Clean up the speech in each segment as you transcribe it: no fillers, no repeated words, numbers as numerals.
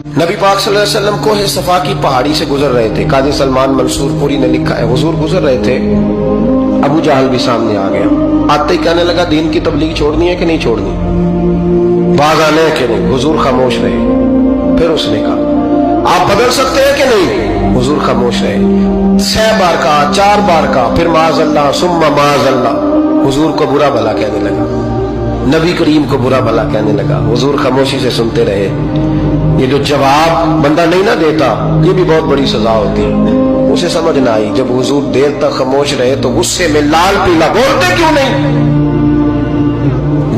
नबी पाक सल्लल्लाहु अलैहि वसल्लम कोहे सफा की पहाड़ी से गुजर रहे थे। काजी सलमान मंसूर पुरी ने लिखा है, हुजूर गुजर रहे थे, अबू जहल भी सामने आ गया। आते ही कहने लगा, दीन की तबलीग छोड़नी है कि नहीं छोड़नी, बाज आने हैं कि नहीं। हुजूर खामोश रहे। फिर उसने कहा, आप बदल सकते हैं कि नहीं। हुजूर खामोश रहे। 6 बार कहा, 4 बार कहा, फिर माज़अल्लाह सुम्मा माज़अल्लाह। हुजूर को बुरा भला कहने लगा, नबी करीम को बुरा भला कहने लगा। हुजूर खामोशी से सुनते रहे। ये जो जवाब बंदा नहीं ना देता, ये भी बहुत बड़ी सजा होती है। उसे समझ ना आई, जब हुजूर देर तक खामोश रहे तो गुस्से में लाल पीला, बोलते क्यों नहीं।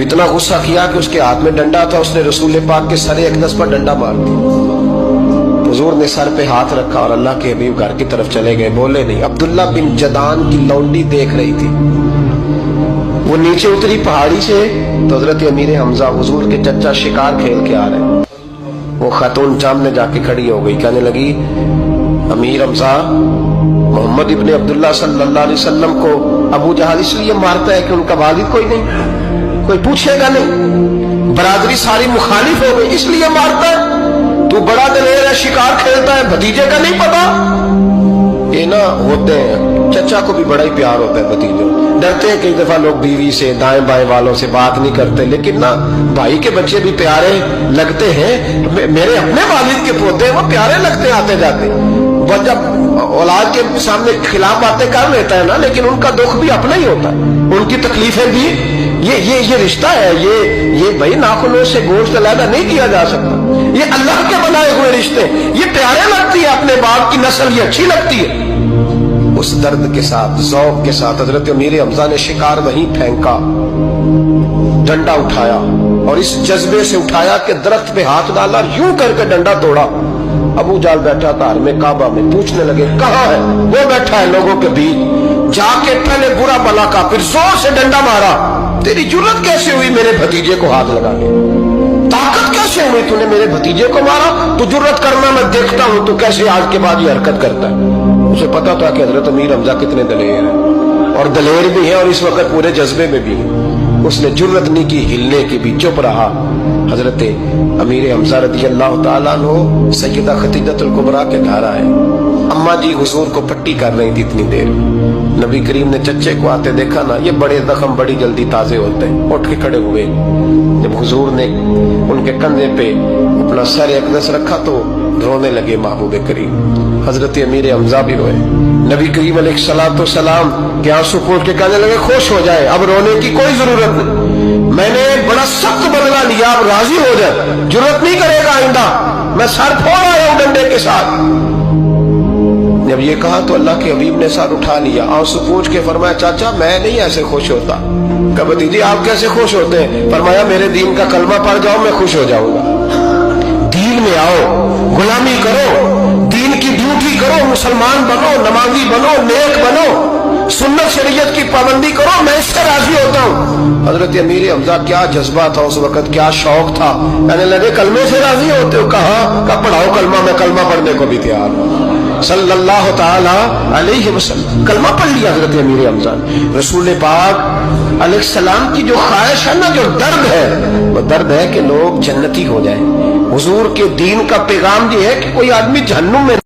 इतना गुस्सा किया कि उसके हाथ में डंडा था, उसने रसूल पाक के सरे अक़दस पर डंडा मार दिया। हुजूर ने सर पे हाथ रखा और अल्लाह के हबीब घर की तरफ चले गए, बोले नहीं। अब्दुल्ला बिन जदान की लौंडी देख रही थी, वो नीचे उतरी पहाड़ी से तो हजरत अमीर हमजा हुजूर के चचा शिकार खेल के आ रहे। वो खातून सामने जाके खड़ी हो गई, कहने लगी, अमीर हमजा मोहम्मद इब्ने अब्दुल्ला सल्लल्लाहु अलैहि वसल्लम को अबू जहल इसलिए मारता है कि उनका वालिद कोई नहीं, कोई पूछेगा नहीं, बरादरी सारी मुखालिफ हो गई इसलिए मारता है। तू बड़ा दलेर है, शिकार खेलता है, भतीजे का नहीं पता। ये ना होते हैं, चचा को भी बड़ा ही प्यार होता है भतीजों। डरते हैं कई दफा लोग बीवी से, दाएं बाएं वालों से बात नहीं करते, लेकिन ना भाई के बच्चे भी प्यारे लगते हैं। मेरे अपने वालिद के पोते वो प्यारे लगते आते जाते। वो जब औलाद के सामने खिलाफ बातें कर लेता है ना, लेकिन उनका दुख भी अपना ही होता है, उनकी तकलीफें भी। ये रिश्ता है, ये भाई नाखूनों से गोश्त अलग नहीं किया जा सकता। ये अल्लाह के बनाए हुए रिश्ते, ये प्यारे लगती है, अपने बाप की नस्ल ये अच्छी लगती है। उस दर्द के साथ, ज़ौक़ के साथ हजरत अमीर हमजा ने शिकार वहीं फेंका, डंडा उठाया और इस जज्बे से उठाया कि दरख्त पे हाथ डाला, यूं करके डंडा तोड़ा। अबू जहल बैठा था हर में काबा में, पूछने लगे कहाँ है। वो बैठा है लोगों के बीच। जाके पहले बुरा भला का, फिर जोर से डंडा मारा। तेरी जुर्रत कैसे हुई मेरे भतीजे को हाथ लगाने, ताकत कैसे हुई तूने मेरे भतीजे को मारा। तू जुर्रत करना मैं देखता हूं, तू कैसे आज के बाद ये हरकत करता है। उसे पता था कि हजरत अमीर हमजा कितने दलेर हैं, और दलेर भी हैं और इस वक्त पूरे जज्बे में भी हैं। उसने जुर्रत नहीं की हिलने की भी, चुप रहा। हजरत अमीर हमजा रज़ी अल्लाह ताला अन्हु सैयदा खदीजतुल कुबरा के घर आए। अम्मा जी हुजूर को पट्टी कर रही थी इतनी देर। नबी करीम ने चच्चे को आते देखा ना, ये बड़े जख्म बड़ी जल्दी ताजे होते हैं। उठ के खड़े हुए। जब हुजूर ने उनके कंधे पे अपना सर अक़दस रखा तो रोने लगे महबूब करीम। हजरत अमीर हमजा भी रोए। नबी करीम अलैहिस्सलाम के आंसू पोंछ के कहने लगे, खुश हो जाए, अब रोने की कोई जरूरत नहीं, मैंने बड़ा सख्त बदला लिया, अब राजी हो जाए, जरूरत नहीं करेगा आइंदा, मैं सर फोड़ आया हूं डंडे के साथ। जब ये कहा तो अल्लाह के हबीब ने सर उठा लिया, आंसू पोंछ के फरमाया, चाचा मैं नहीं ऐसे खुश होता। कहा भतीजी आप कैसे खुश होते हैं। फरमाया, मेरे दीन का कलमा पढ़ जाओ मैं खुश हो जाऊंगा। दीन में आओ, गुलामी करो, दीन की ड्यूटी करो, मुसलमान बनो, नमाजी बनो, नेक बनो, सुन्नत शरीयत की पाबंदी करो, मैं इससे राजी होता हूँ। हजरत अमीर हमजा क्या जज्बा था उस वक्त, क्या शौक था। कहने लगे कलमे से राजी होते हो। कहा पढ़ाओ कलमा, मैं कलमा पढ़ने को भी तैयार हूँ। सल्लल्लाहु ताला अलैहि वसल्लम कलमा पढ़ लिया हजरत अमीर हमजा। रसूल पाक अलैहिस्सलाम की जो ख्वाहिश है ना, जो दर्द है, वो दर्द है कि लोग जन्नती हो जाएं। हुजूर के दीन का पैगाम ये है कि कोई आदमी जहन्नुम में